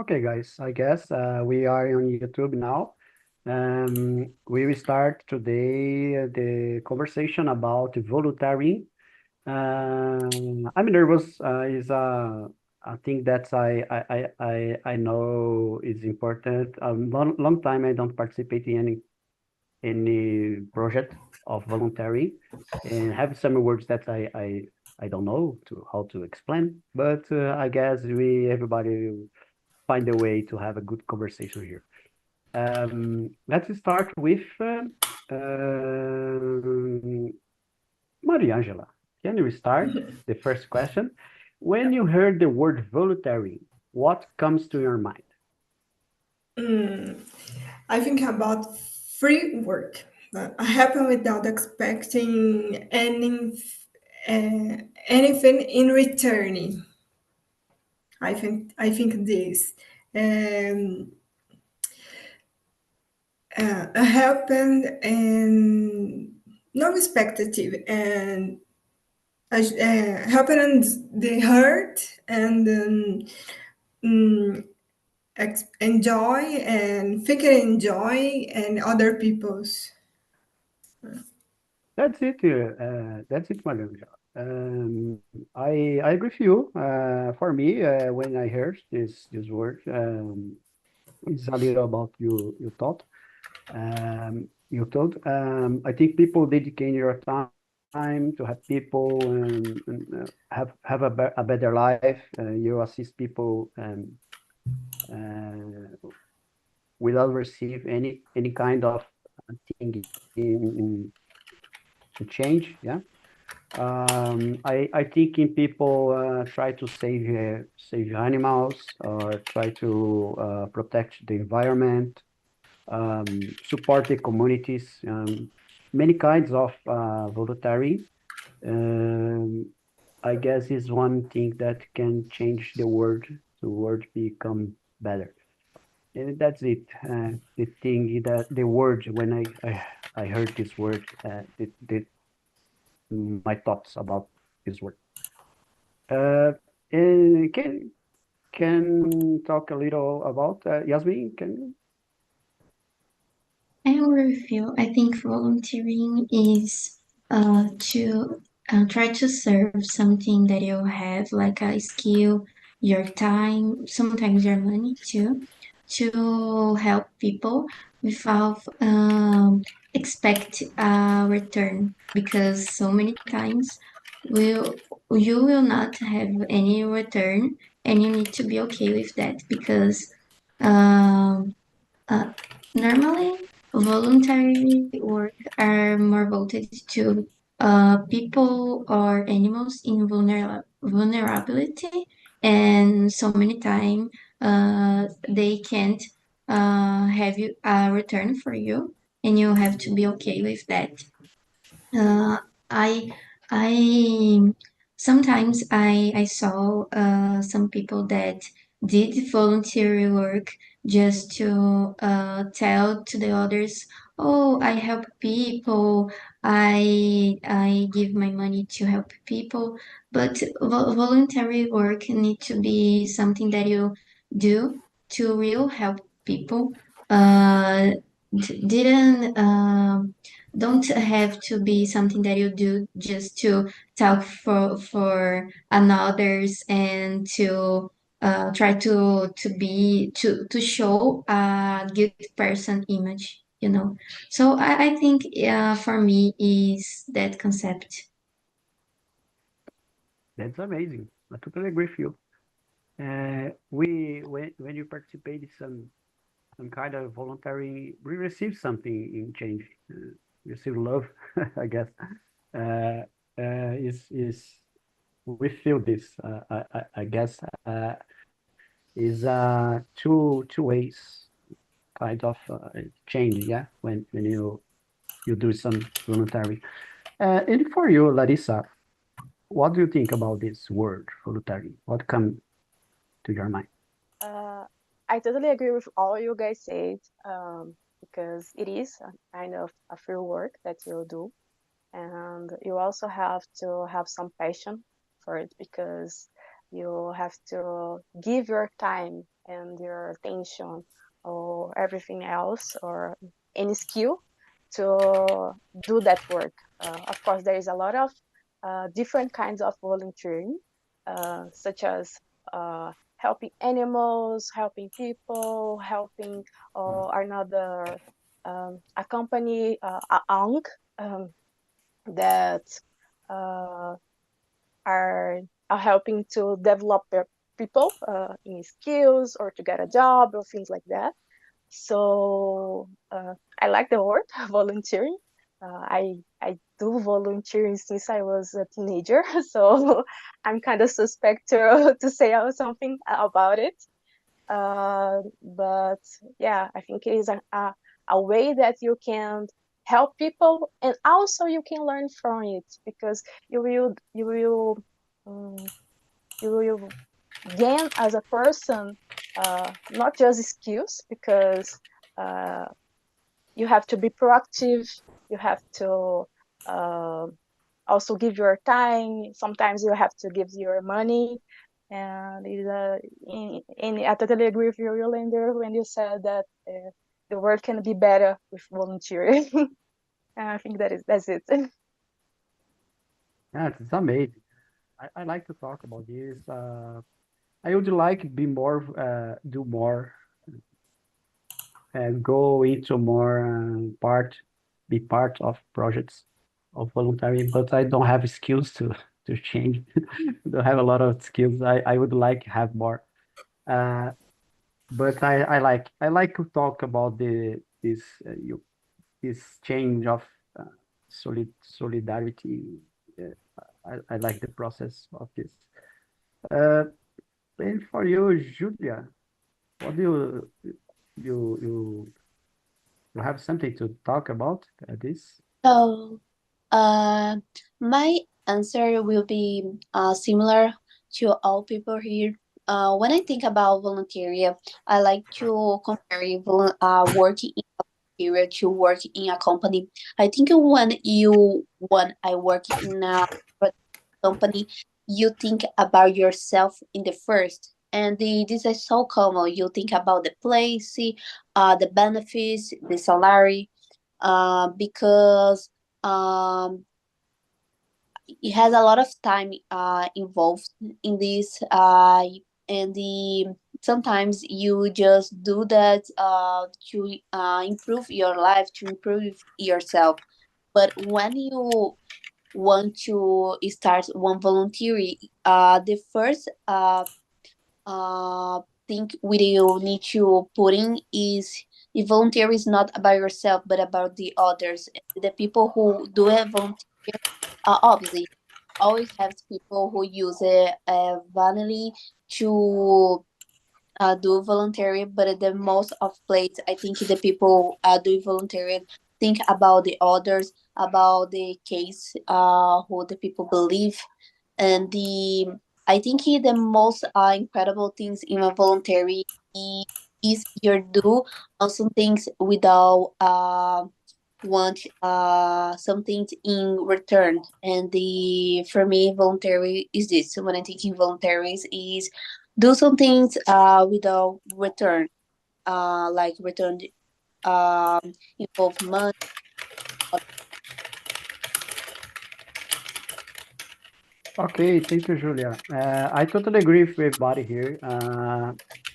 Okay, guys, I guess we are on YouTube now. We will start today the conversation about volunteering. I'm nervous. Is a thing that I know is important. A long time I don't participate in any project of volunteering, and have some words that I don't know to how to explain. But I guess we everybody find a way to have a good conversation here. Let's start with Maria Angela. Can you start the first question? When you heard the word voluntary, what comes to your mind? Mm, I think about free work. Happen without expecting anything in returning. I think this. Um, happened and no expectative and happened and the hurt and mm, enjoy and figure enjoy and other people's. That's it, Maria Angela. I agree with you. For me, when I heard this word, it's a little about you thought. You told. I think people dedicate your time to have people have a better life. You assist people uh, without receive any kind of thing to change. Yeah. I think in people try to save animals or try to protect the environment, support the communities, many kinds of voluntary. Um, I guess is one thing that can change the world become better. And that's it. The thing that the word when I heard this word, my thoughts about this word. Uh, and can talk a little about Yasmin? Can I agree with you. I think volunteering is to try to serve something that you have, like a skill, your time, sometimes your money too, to help people without expect a return. Because so many times will you will not have any return, and you need to be okay with that because. Um, uh, Normally, voluntary work are more voted to people or animals in vulnerability, and so many time they can't have you a return for you, and you have to be okay with that. Uh, I I sometimes I saw some people that did voluntary work just to tell to the others, oh, I help people, I give my money to help people, but voluntary work need to be something that you do to real help people. Uh, didn't don't have to be something that you do just to talk for another's and to try to show a good person image, you know. So I think for me is that concept. that's amazing. I totally agree with you. We when you participate in some kind of voluntary, we receive something in change. Receive love, I guess. Uh, is we feel this. I guess is two ways kind of change. Yeah, when you do some voluntary. And for you, Larissa, what do you think about this word voluntary? What come to your mind? Uh, I totally agree with all you guys said, because it is a kind of a free work that you do, and you also have to have some passion for it because you have to give your time and your attention or everything else or any skill to do that work. Of course, there is a lot of different kinds of volunteering, such as helping animals, helping people, helping or another a company, a ANG, that uh, are helping to develop their people in skills or to get a job or things like that. So I like the word volunteering. I do volunteering since I was a teenager, so I'm kind of suspect to say something about it. But yeah, I think it is a way that you can help people, and also you can learn from it because um, you will gain as a person, not just skills, because uh, you have to be proactive. You have to uh, also give your time. Sometimes you have to give your money. And I totally agree with you, Yolanda, when you said that the world can be better with volunteering. And I think that's it. Yeah, it's amazing. I like to talk about this. I would like be more, do more, go into more be part of projects of volunteering, but I don't have skills to change. Don't have a lot of skills. I would like have more. Uh, but I like to talk about this change of solidarity. Uh, I like the process of this. Uh, and for you, Julia, what do you have something to talk about this? So, uh, my answer will be similar to all people here. When I think about volunteering, I like to compare working in a volunteer to work in a company. I think when I work in a company, you think about yourself in the first. And this is so common. You think about the place, the benefits, the salary, because um, it has a lot of time involved in this, and the sometimes you just do that to improve your life, to improve yourself. But when you want to start one volunteering, the first thing we will need to put in is if volunteer is not about yourself but about the others, the people who do a volunteer. Obviously always have people who use it vanity to do voluntary, but at the most of places I think the people do voluntary think about the others, about the case who the people believe. And the I think the most incredible things in a voluntary is you do some things without want some things in return. And the for me voluntary is this. So when I think in voluntaries is do some things without return, like return um involve money. Okay, thank you, Julia. I totally agree with everybody here.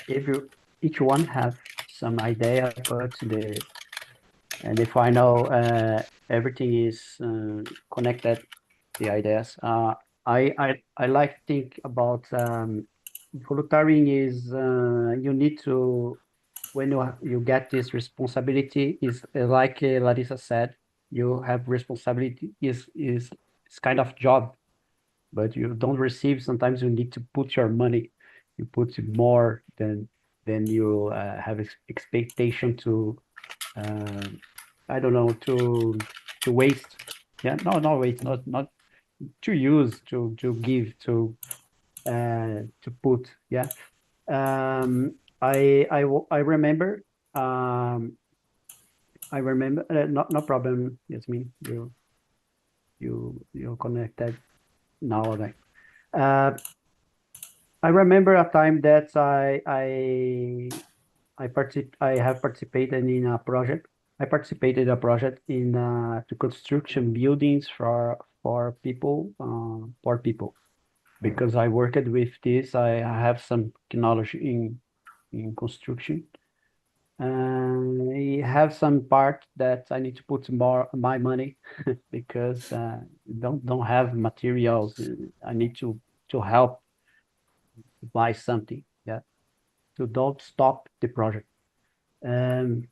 If you each one have some idea, but the final everything is connected. The ideas. I like to think about volunteering is you need to when you get this responsibility is like Larissa said, you have responsibility is it's kind of job, but you don't receive. Sometimes you need to put your money, you put more than you have expectation to uh, I don't know to waste. Yeah, no, no, wait, not to use to give to put. Yeah. I remember. I remember. No problem. Yasmin, you connected now. Right. Uh, I remember a time that I have participated in a project. I participated in a project in to construction buildings for people, poor people. Because I worked with this, I have some knowledge in construction. I have some part that I need to put more my money because don't have materials. I need to help buy something. Yeah, to don't stop the project. Um,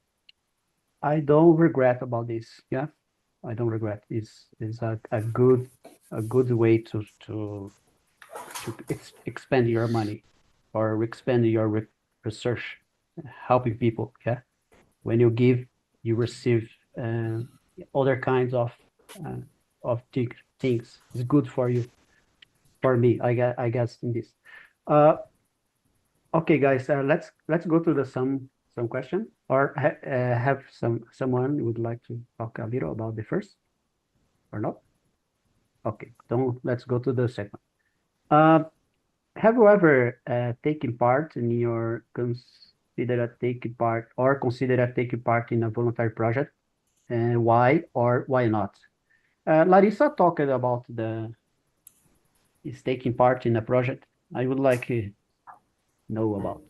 I don't regret about this. Yeah, I don't regret. It's a good way to expand your money or expand your research, helping people. Yeah, when you give, you receive other kinds uh, of things. It's good for you. For me, I guess in this. Uh, okay, guys, let's go to the some question or have someone who would like to talk a little about the first or not? Okay, don't let's go to the second. Uh, have you ever taken part in your consider taking part in a voluntary project? And why or why not? Larissa talked about the is taking part in a project. I would like to know about.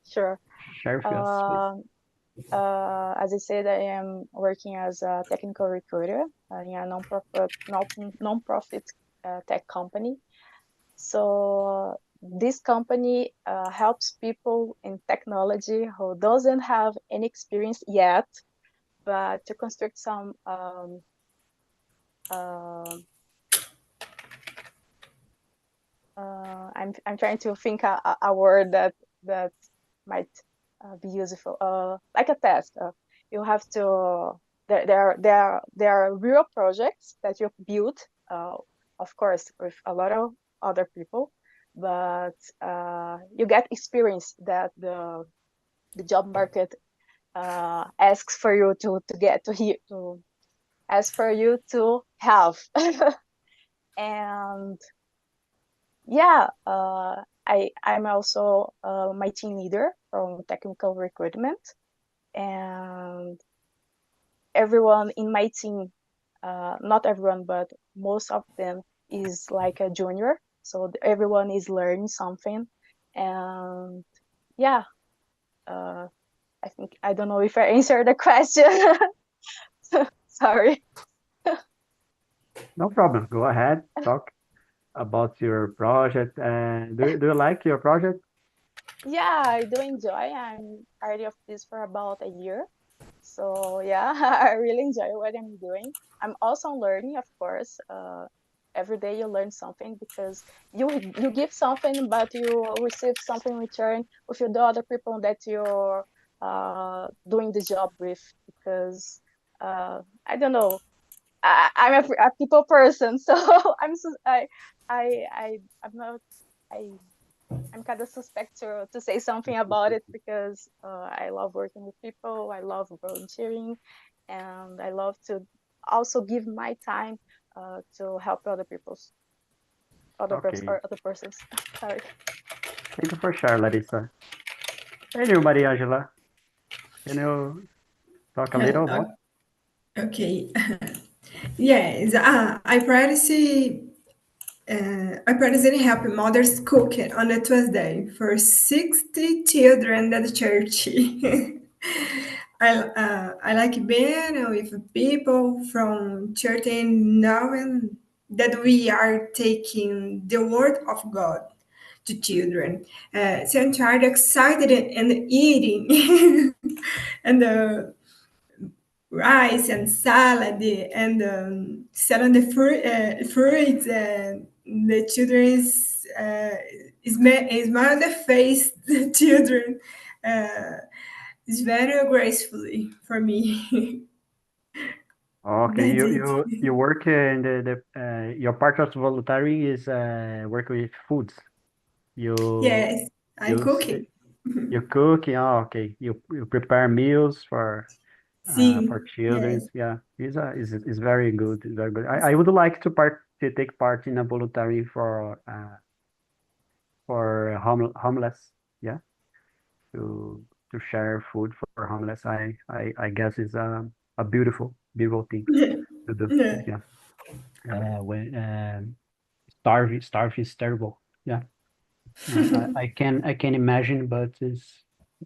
Sure. Share with us, please. As I said, I am working as a technical recruiter in a non-profit tech company. So this company helps people in technology who doesn't have any experience yet, but to construct some I'm trying to think a word that might be useful. Like a task. You have to. There are real projects that you build. Of course, with a lot of other people, but you get experience that the job market asks for you to get to hear to ask for you to have. And yeah, I'm also my team leader from technical recruitment, and everyone in my team, not everyone, but most of them is like a junior, so everyone is learning something, and yeah, I think I don't know if I answered the question. Sorry. No problem. Go ahead. Talk about your project. Do you like your project? Yeah, I do enjoy. I'm already of this for about a year. So yeah, I really enjoy what I'm doing. I'm also learning, of course. Every day you learn something because you give something, but you receive something in return with the other people that you're doing the job with. Because I don't know, I'm a people person, so I'm not I I'm kind of suspect to say something about it because I love working with people, I love volunteering, and I love to also give my time to help Okay. other persons. Sorry. Thank you for sharing, Larissa. And you, Maria Angela, can you talk a little about? Okay. Yes, I practically help mothers cook on a Tuesday for 60 children at the church. I like being with people from church and knowing that we are taking the word of God to children. So I'm tired, excited, and eating. and rice and salad and selling the fruits and the children's smile on the face the children is very gracefully for me. Okay, That's you it. work in your part of voluntary is work with foods. You Yes, I you cook s- it. you cook. Yeah, okay. You prepare meals See, for children. yes. Yeah, is very good. It's very good. I would like to take part in a voluntary for for homeless. Yeah, to share food for homeless. I guess is a beautiful thing to do. Yeah. Yeah. When starve is terrible. Yeah. I can imagine, but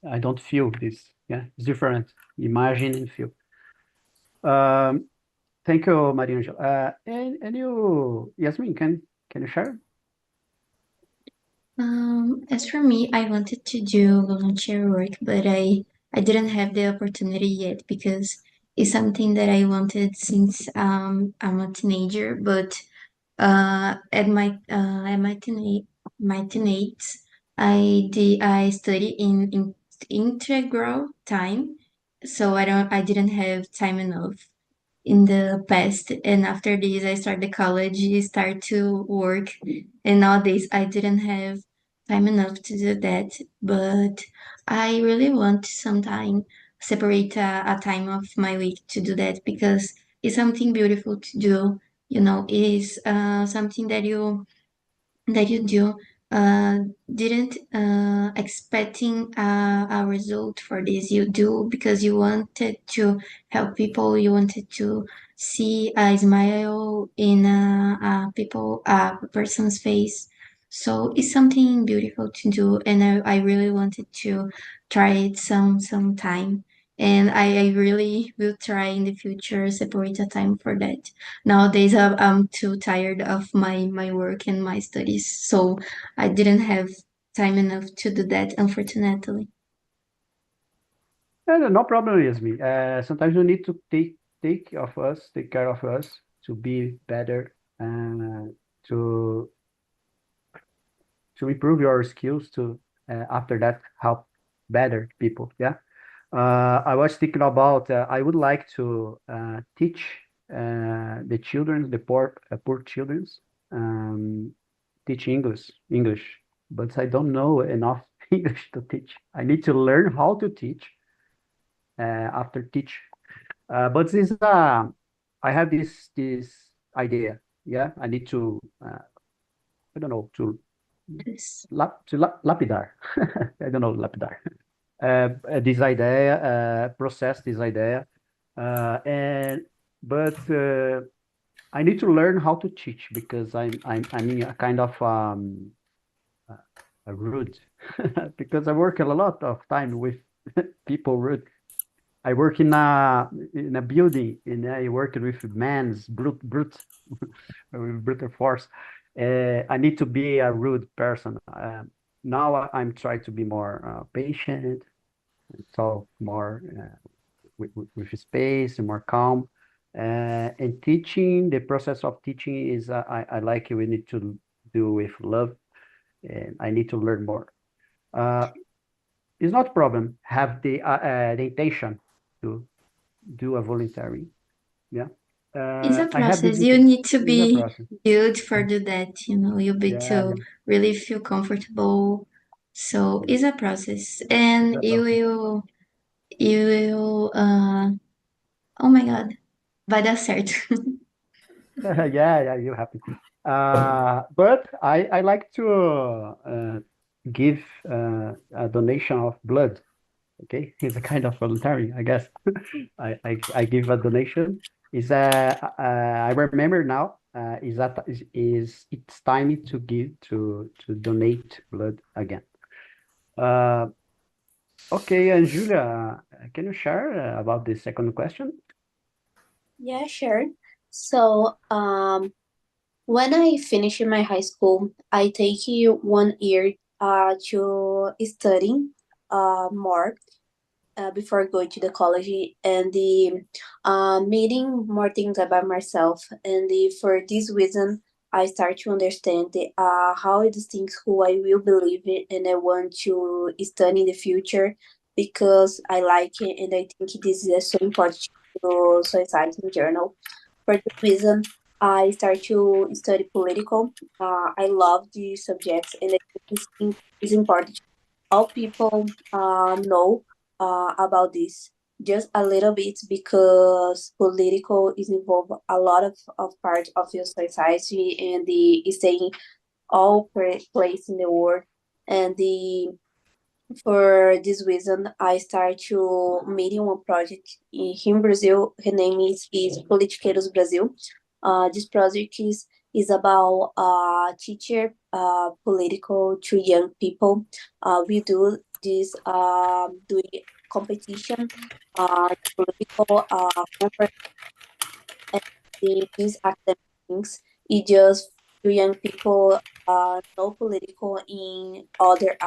I don't feel this. Yeah, it's different. Imagine and feel. Um, Thank you, Maria Angela. And you, Yasmin, can you share? As for me, I wanted to do volunteer work, but I didn't have the opportunity yet because it's something that I wanted since I'm a teenager. But at my teenage, I studied in integral time, so I didn't have time enough in the past. And after this I started college, start to work, and nowadays I didn't have time enough to do that. But I really want sometime separate a time of my week to do that because it's something beautiful to do. Is something that you do uh, didn't expecting a result for this. You do because you wanted to help people. You wanted to see a smile in a person's face. So it's something beautiful to do, and I really wanted to try it some time. And I really will try in the future separate a time for that. Nowadays, I'm too tired of my work and my studies, so I didn't have time enough to do that, unfortunately. No problem, Yasmin. Sometimes you need to take care of us to be better and to improve your skills to after that help better people. Yeah. I was thinking about I would like to teach the children, the poor childrens, um, teach English, but I don't know enough English to teach. I need to learn how to teach after teach. But I have this idea. Yeah, I need to I don't know to Yes. lapidar. I don't know lapidar. This idea, process this idea, and but I need to learn how to teach because I'm in a kind of uh, a rude because I work a lot of time with people rude. I work in a building and I work with man's brute with brute force. I need to be a rude person. Now I'm trying to be more patient, so more with space and more calm. And teaching, the process of teaching is I like it. We need to do with love, and I need to learn more. Uh, it's not a problem. Have the intention to do a voluntary. Yeah. It's a I have this process. You need to is a be process. built for do that, you be Yeah, to yeah, really feel comfortable. So yeah. it's a process, It's and a process. you will, oh my God, vai dar certo. Yeah, yeah, you happy. But I like to give a donation of blood. Okay, it's a kind of voluntary, I guess. I give a donation. I remember now. It's time to give to donate blood again. Uh, okay, and Julia, can you share about the second question? Yeah, sure. So, when I finish in my high school, I take 1 year to study more before going to the college and the meeting more things about myself. And for this reason, I start to understand how these things who I will believe in and I want to study in the future because I like it and I think this is so important to society in general. For this reason, I start to study political. I love these subjects and I think it's important all people know about this just a little bit because political is involved a lot of part of your society and the is taking all place in the world And for this reason, I started to meeting one project here in Brazil. Her name is Politiqueiros Brasil. This project is about teacher political to young people. We do this doing competition, political conference, and these academic things. It just to young people know political in other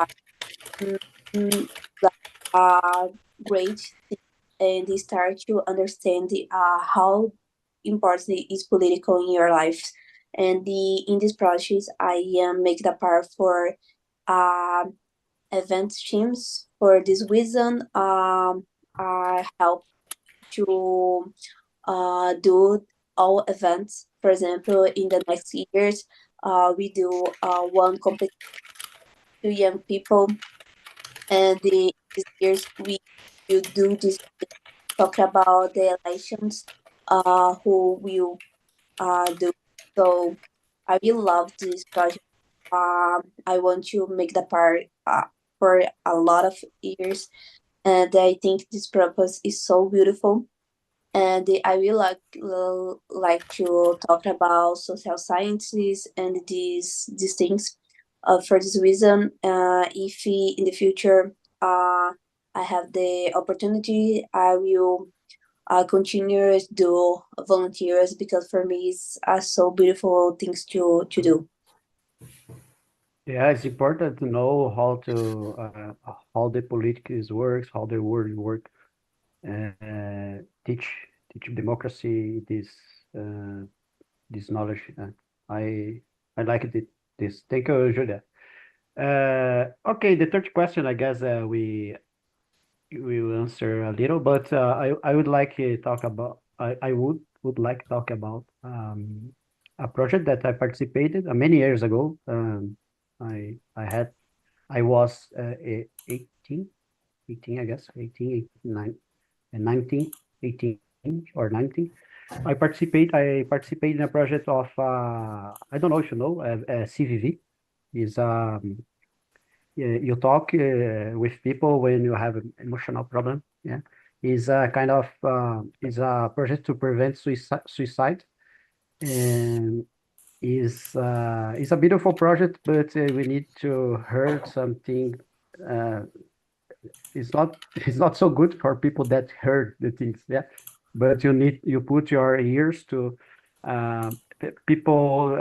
mm, mm, like great thing, and they start to understand how important is political in your life. And in this process, I make the part for uh, event teams. For this reason, I help to do all events. For example, in the next years, we do one competition to young people, and these years we will do this talk about the elections who will do. So I really love this project. I want to make the part for a lot of years, and I think this purpose is so beautiful. And I will like to talk about social sciences and these things. For this reason, if in the future I have the opportunity, I will continue to do volunteers, because for me it's so beautiful things to do. Yeah, it's important to know how the politics works, how the world work, teach democracy this knowledge. I like this. Thank you, Julia. Okay, the third question, I guess we will answer a little, but I would like to talk about I would like to talk about a project that I participated many years ago. I was 18, 18, I guess, 18, 18, 19, 18 or 19. I participate in a project of I don't know if you know CVV is you talk with people when you have an emotional problem. Yeah, is a kind of is a project to prevent suicide, and is a beautiful project, but we need to hear something. Uh, it's not so good for people that heard the things. Yeah, but you put your ears to people.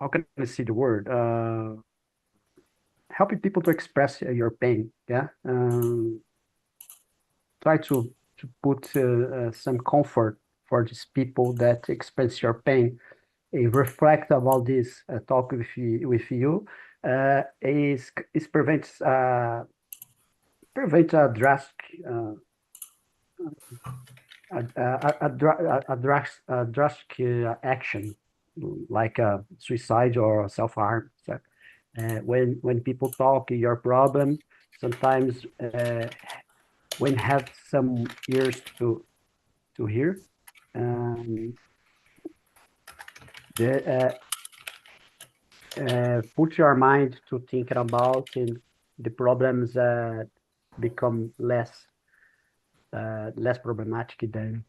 How can I see the word? Helping people to express your pain. Yeah, try to put some comfort for these people that express your pain. Reflect about this talk with you. Is prevent a drastic a drastic action like suicide or self-harm. So, when people talk your problem, sometimes when have some ears to hear, um, the put your mind to thinking about and the problems become less problematic than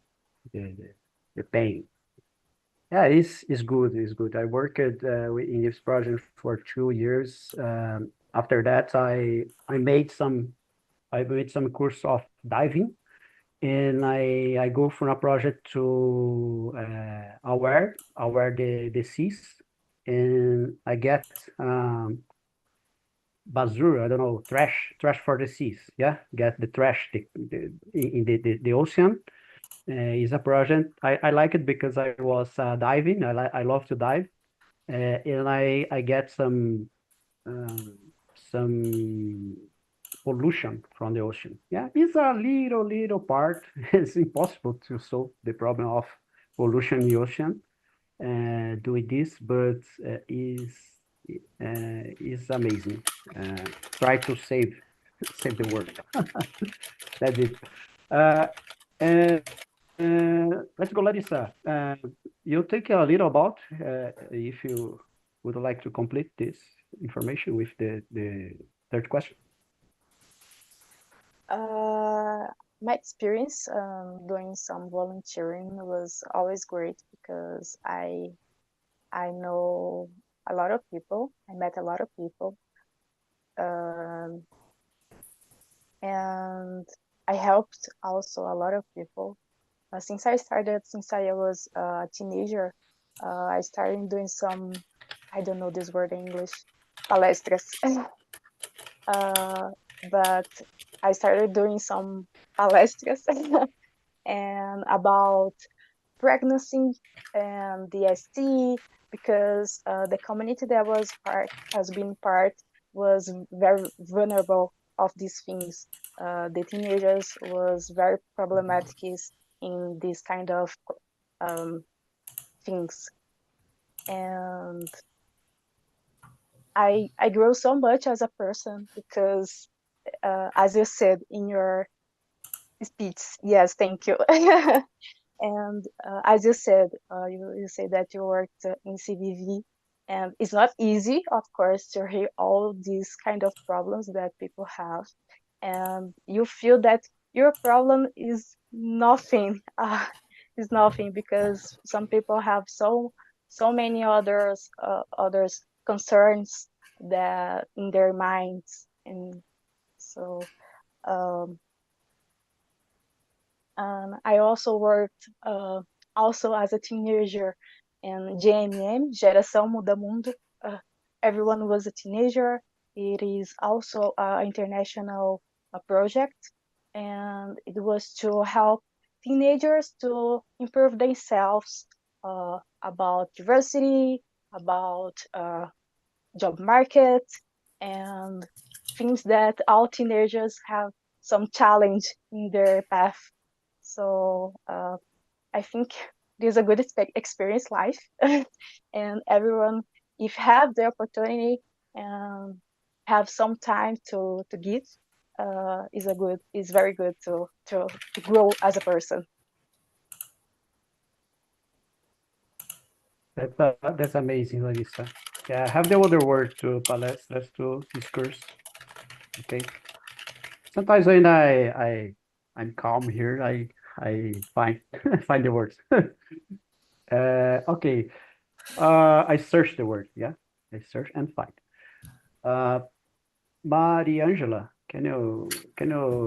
the pain. Yeah, it's good. It's good. I worked in this project for 2 years. After that, I made some course of diving, and I go from a project to aware the seas, and I get basura, I don't know, trash for the seas. Yeah, get the trash in the ocean. Is a project I like it because I was diving. I love to dive, and I get some pollution from the ocean. Yeah, it's a little part. It's impossible to solve the problem of pollution in the ocean doing this, but is amazing. Try to save the world. That's it. Uh, and let's go, Larissa. You think a little about if you would like to complete this. information with the third question? My experience doing some volunteering was always great because I know a lot of people. I met a lot of people, um, and I helped also a lot of people. Since I was a teenager, I started doing some, I don't know this word in English, palestras. But I started doing some palestras and about pregnancy and the ST because the community that was part has been part was very vulnerable of these things. The teenagers was very problematic in this kind of um, things, and I grew so much as a person because, as you said in your speech, yes, thank you. And as you said, you said that you worked in CVV, and it's not easy, of course, to hear all these kind of problems that people have, and you feel that your problem is nothing, is nothing because some people have so many others concerns that in their minds, and so. Um, I also worked also as a teenager in JMM, Geração Muda Mundo. Everyone was a teenager. It is also an international project, and it was to help teenagers to improve themselves about diversity, about job market, and things that all teenagers have some challenge in their path. So I think this is a good experience life, and everyone, if have the opportunity and have some time to give, is very good to grow as a person. That's amazing, Larissa. Yeah, I have the other word to palestras, to discourse. Okay. Sometimes when I'm calm here, I find find the words. Okay. I search the word. Yeah, I search and find. Uh, Mariangela, can you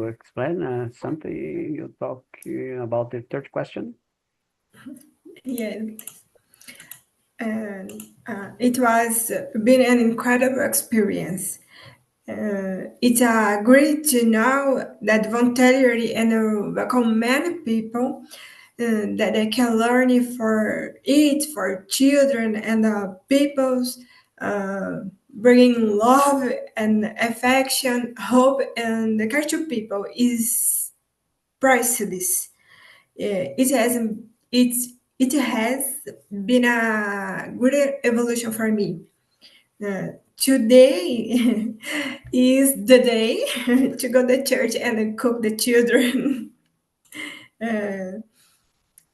explain something you talk about the third question? Yes. And it was been an incredible experience. It's great to know that voluntarily and welcome many people that they can learn for it, for children and peoples, bringing love and affection, hope, and the culture people is priceless. It's it has been a good evolution for me. Today is the day to go to church and cook the children. Uh,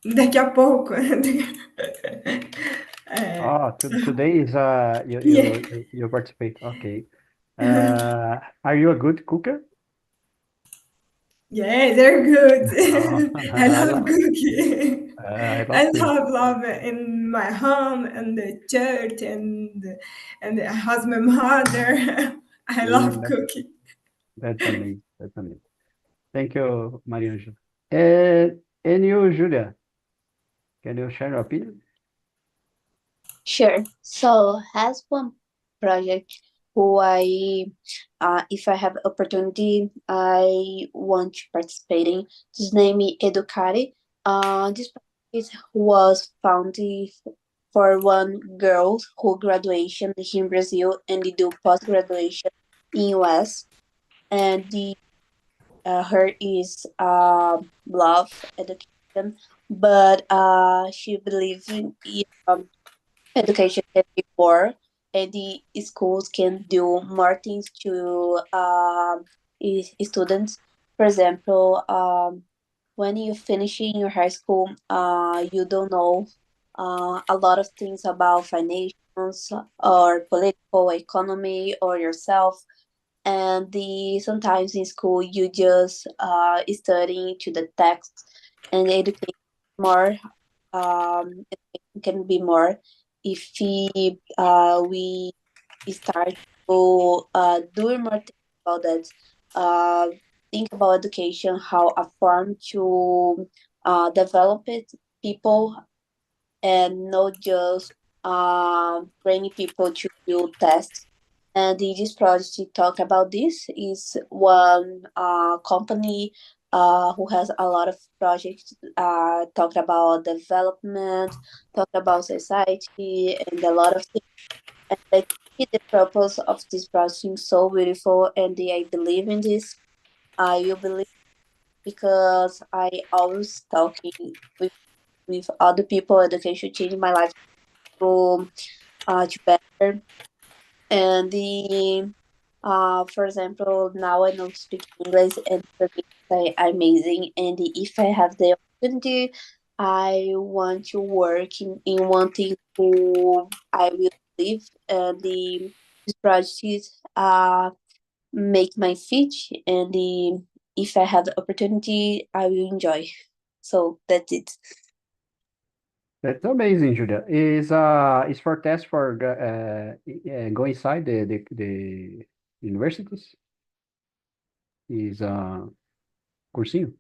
daqui a pouco. Oh, today is you Yeah. you participate. Okay. Are you a good cooker? Yeah, they're good. Oh, I I love love cooking. I I love to. love in my home and the church and the husband mother. I love That, cooking. that's amazing. That's amazing. Thank you, Mariangela. And you, Julia, can you share your opinion? Sure. So has one project who if I have opportunity, I want to participate in. His name is Educare. This project was founded for one girl who graduation here in Brazil and they do post graduation in US, and the her is love education, but she believes in education can be more, and the schools can do more things to students. For example, when you finish in your high school, you don't know a lot of things about financial, or political economy or yourself. And sometimes in school you just studying to the text, and education more, it can be more if we start to do more things about that. Uh, think about education, how a form to develop it people, and not just bringing people to do tests. And in this project, to talk about this is one company who has a lot of projects, talk about development, talk about society, and a lot of things. And I think the purpose of this project is so beautiful, and I believe in this. I will believe because I always talking with other people. Education changed my life to better. And for example, now I know to speak English, and for me it's amazing. And if I have the opportunity, I want to work in one thing who I will live. And this project make my fit, and if I have the opportunity, I will enjoy. So that's it. That's amazing, Julia. Is for test for go inside the universities? Is cursinho?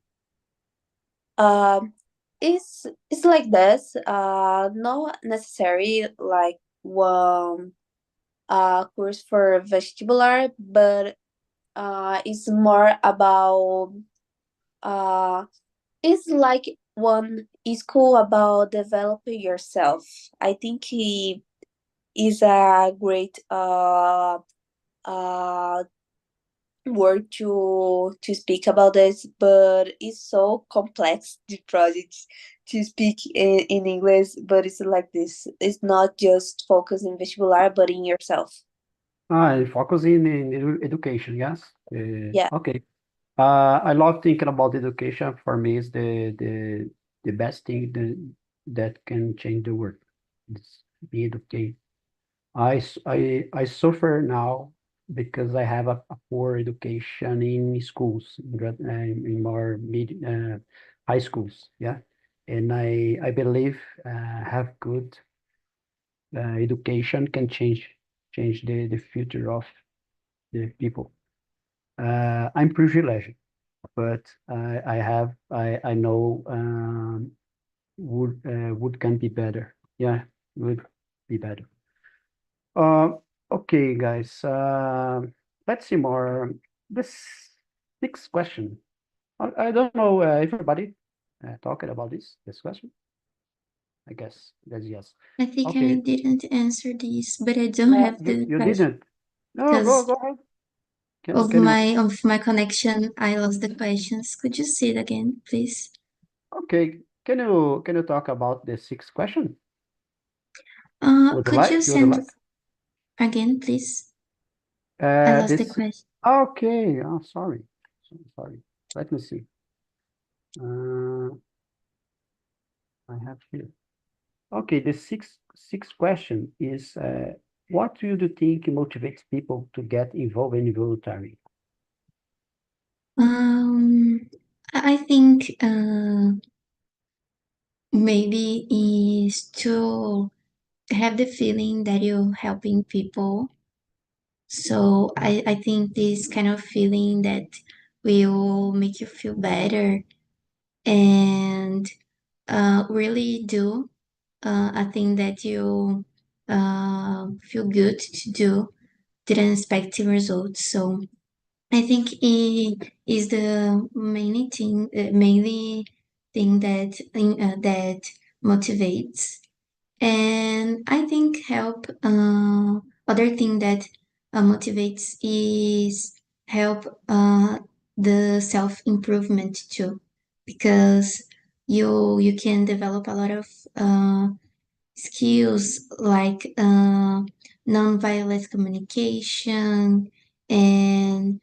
Um, it's like this. Not necessary like one course for vestibular, but it's more about uh it's like one school about developing yourself. I think he is a great uh word to speak about this, but it's so complex the project to speak in English. But it's like this. It's not just focus in vestibular, but in yourself. And focus in education, yes? Yeah. Okay. I love thinking about education. For me, is the best thing that can change the world. It's be educated. I suffer now because I have a poor education in schools, in more high schools, yeah. And I believe have good education can change the future of the people. I'm privileged, but I know would can be better. Yeah, would be better. Uh, okay, guys. Let's see more. This next question. I don't know. Everybody talking about this question. I guess that's yes. I think I Okay. didn't answer this, but I don't have the You question didn't. No, because go ahead. of Can you? my connection. I lost the questions. Could you say it again, please? Okay. Can you talk about the sixth question? Would you Could like? you You would send like? again, please? I lost the This. question. Okay. Oh, sorry. Sorry. Let me see. Uh, I have here. Okay, the sixth question is what do you think motivates people to get involved in volunteering? Um, I think maybe is to have the feeling that you're helping people. So I think this kind of feeling that will make you feel better and really do a thing that you feel good to do, didn't expect the results. So I think it is the mainly thing that motivates. And I think help other thing that motivates is help the self improvement too, because you can develop a lot of uh, skills like nonviolent communication and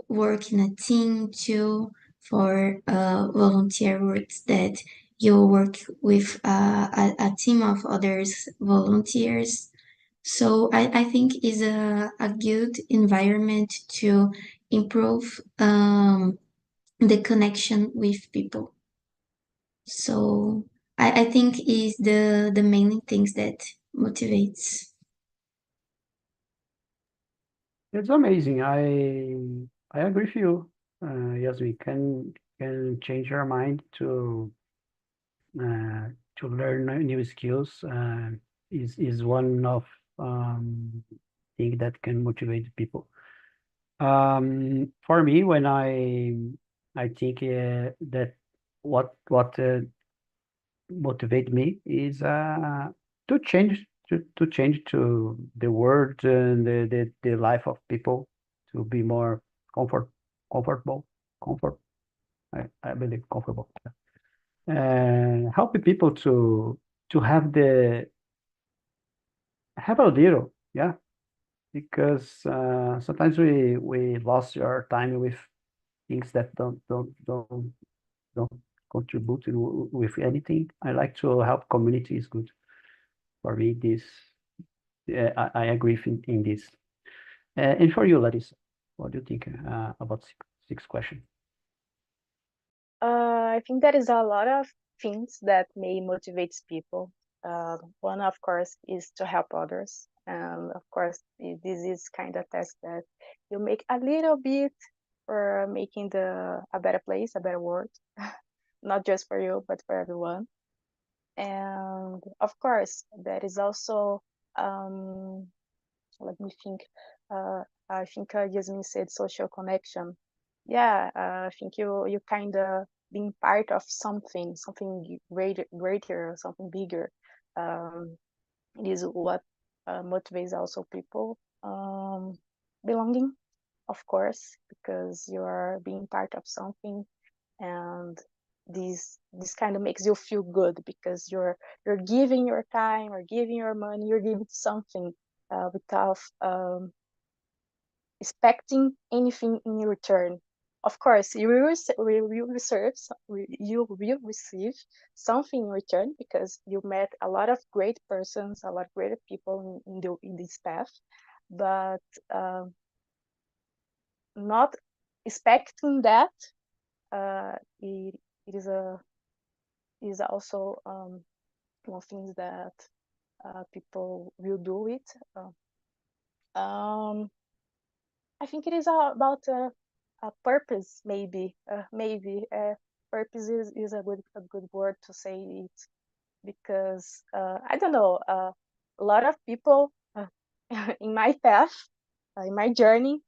work in a team too for volunteer works that you work with a team of others volunteers. So I think is a good environment to improve the connection with people. So I think is the main things that motivates. It's amazing. I agree with you. Yes, we can change our mind uh, to learn new skills. Is one of thing that can motivate people. For me, when I think that what motivate me is to change to the world and the life of people to be more comfort comfortable comfort I believe comfortable and helping people to have a little, yeah, because sometimes we lost our time with things that don't contribute with anything. I like to help community is good for me. This I agree in this. And for you, Larissa, what do you think about six question? I think there is a lot of things that may motivate people. One, of course, is to help others. And of course, this is kind of test that you make a little bit for making a better place, a better world, not just for you, but for everyone. And of course, there is also, um, let me think, I think Yasmin said social connection. Yeah, I think you kind of being part of something greater, something bigger. Um, it is what motivates also people. Belonging, of course, because you are being part of something, and this kind of makes you feel good because you're giving your time or giving your money, you're giving something without expecting anything in return. Of course, you will receive something in return because you met a lot of great persons, a lot of great people in this path, but not expecting that. It is also one thing that people will do it. Um, I think it is about a purpose, maybe. Purpose is a good word to say it because I don't know. A lot of people in my path, in my journey,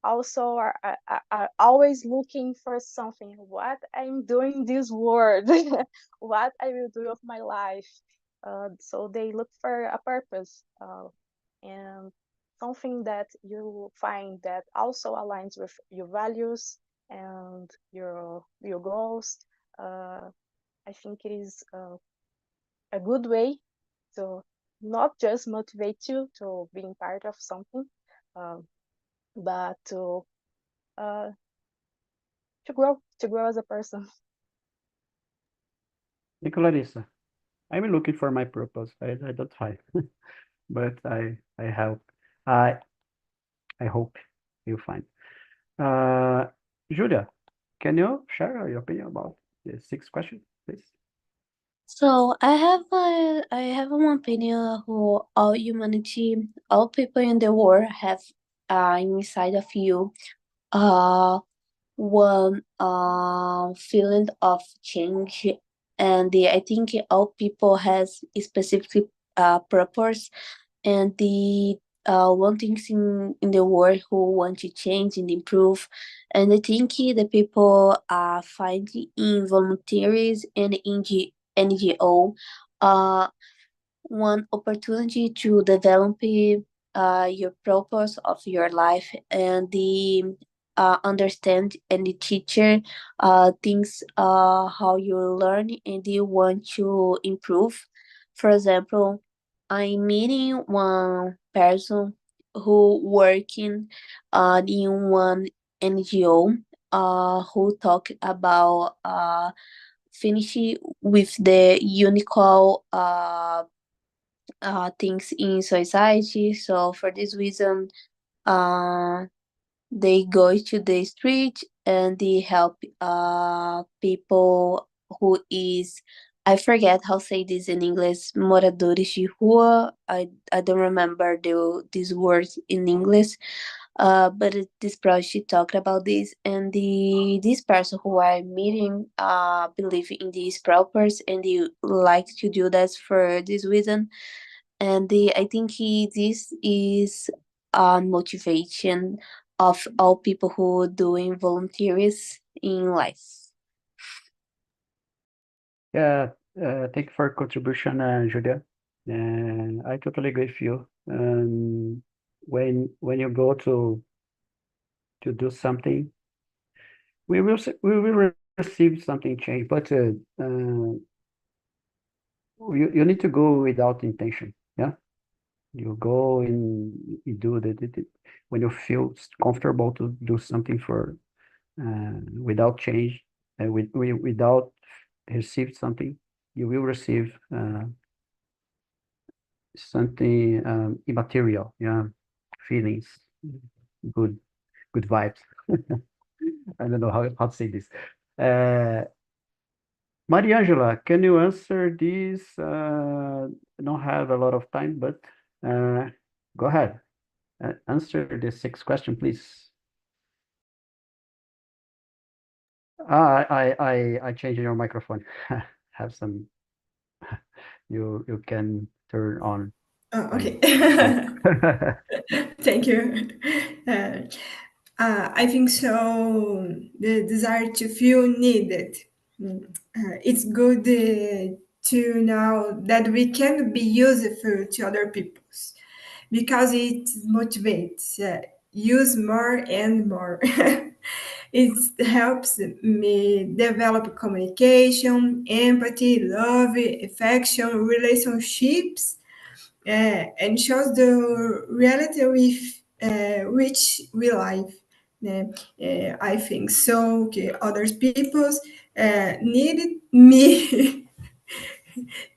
also are always looking for something. What I'm doing this world, what I will do of my life. So they look for a purpose. And something that you find that also aligns with your values and your goals. Uh, I think it is a good way to not just motivate you to being part of something, um, but uh, to grow as a person. Thank you, Larissa. I'm looking for my purpose. I don't find, but I help. I I hope you find. Uh, Julia, can you share your opinion about the sixth question, please? So I have one opinion who all humanity, all people in the world have inside of you one feeling of change, and I think all people has a specific purpose, and the one things in the world who want to change and improve, and I think the people find in volunteers and in NGO one opportunity to develop your purpose of your life and the understand and the teacher things how you learn and you want to improve. For example, I'm meeting one person who working in one NGO who talk about finish with the unequal things in society. So for this reason, uh, they go to the street and they help people who is, I forget how say this in English, moradores de rua. I don't remember these words in English. But this project talked about this, and this person who I'm meeting believe in these purpose, and they like to do that for this reason. And I think this is a motivation of all people who doing volunteers in life. Yeah, thank you for your contribution, Julia. And I totally agree with you. When you go to do something, we will receive something change, but you need to go without intention. Yeah, you go and you do when you feel comfortable to do something for without change, without receive something, you will receive something immaterial. Yeah, feelings, good good vibes. I don't know how to say this. Uh, Mariangela, can you answer this? I don't have a lot of time, but go ahead. Answer the sixth question, please. I changed your microphone. Have some. You can turn on. Okay. I Thank you. Uh, I think so. The desire to feel needed. It's good to know that we can be useful to other people because it motivates. Use more and more. It helps me develop communication, empathy, love, affection, relationships, and shows the reality with which we live. I think so. Okay, other people's needed me.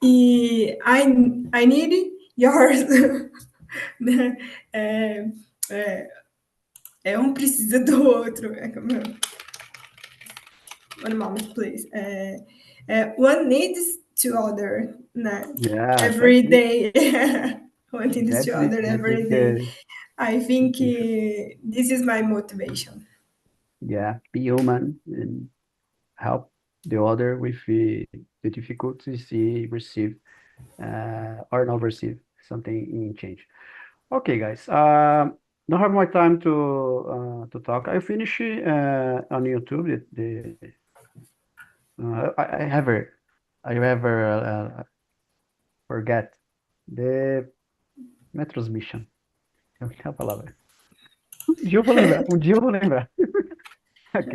I need yours. é, um precisa do outro. One moment, please. One needs to other. Yeah, that's Every it. day. One needs to That's it. other That's every it. day. I think You this is my motivation. yeah, be human and help the other with the difficulties he receive or not receive something in change. Okay, guys. Don't have more time to talk. I finish on YouTube I ever forget the transmission. É a palavra. Um dia eu vou lembrar. Um dia eu vou lembrar.